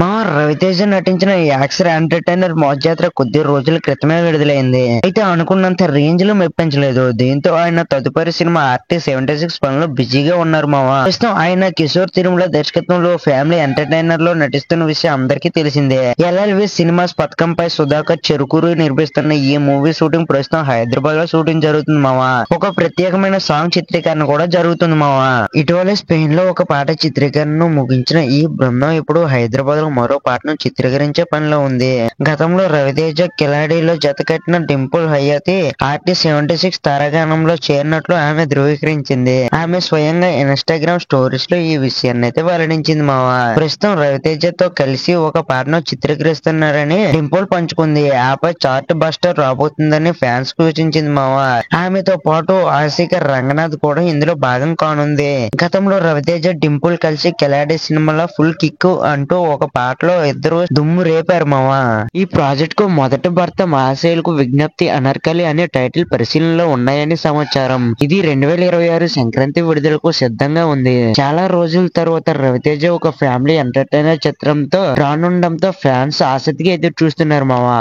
మా రవితేజ నటించిన action entertainer మోజాత్ర కొద్ది రోజుల క్రితమే విడుదలైంది. అయితే అనుకున్నంత రేంజ్ లో మెప్పించలేదు. దీంతో ఆయన తదుపరి సినిమా RT-76 పనిలో బిజీగా ఉన్నారు మామ. ప్రస్తుతం ఆయన కిషోర్ తిరుమల దర్శకత్వంలో ఫ్యామిలీ ఎంటర్టైనర్ లో నటిస్తున్న విషయం అందరికీ తెలిసిందే. LLV సినిమాస్ పథకంపై సుధాకర్ చెరుకూరు నిర్మిస్తున్న ఈ మూవీ షూటింగ్ ప్రస్తుతం హైదరాబాద్ లో షూటింగ్ జరుగుతుంది మామ. ఒక ప్రత్యేకమైన సాంగ్ చిత్రీకరణ కూడా జరుగుతుంది మామ. ఇటీవలే స్పెయిన్ లో ఒక పాట చిత్రీకరణను ముగించిన ఈ బృందం ఇప్పుడు హైదరాబాద్ మరో పాటను చిత్రీకరించే పనిలో ఉంది. గతంలో రవితేజ కిలాడిలో జతకట్టిన డింపుల్ హయాతి RT-76 తారాగణంలో చేరినట్లు ఆమె ధృవీకరించింది. ఆమె స్వయంగా ఇన్స్టాగ్రామ్ స్టోరీస్ లో ఈ విషయాన్ని అయితే వెల్లడించింది మావ. ప్రస్తుతం రవితేజతో కలిసి ఒక పాటను చిత్రీకరిస్తున్నారని డింపుల్ పంచుకుంది. ఆపై చార్ట్ బస్టర్ రాబోతుందని ఫ్యాన్స్ సూచించింది మావ. ఆమెతో పాటు ఆసిక రంగనాథ్ కూడా ఇందులో భాగం కానుంది. గతంలో రవితేజ డింపుల్ కలిసి కిలాడి సినిమాలో ఫుల్ కిక్ అంటూ ఒక పాటలో ఇద్దరు దుమ్ము రేపారు మావా. ఈ ప్రాజెక్ట్ కు మొదటి భర్త మహాశైలుకు విజ్ఞప్తి అనార్కలి అనే టైటిల్ పరిశీలనలో ఉన్నాయని సమాచారం. ఇది 2026 సంక్రాంతి విడుదలకు సిద్ధంగా ఉంది. చాలా రోజుల తర్వాత రవితేజ ఒక ఫ్యామిలీ ఎంటర్టైనర్ చిత్రంతో రానుండడంతో ఫ్యాన్స్ ఆసక్తిగా ఎదురు చూస్తున్నారు మావా.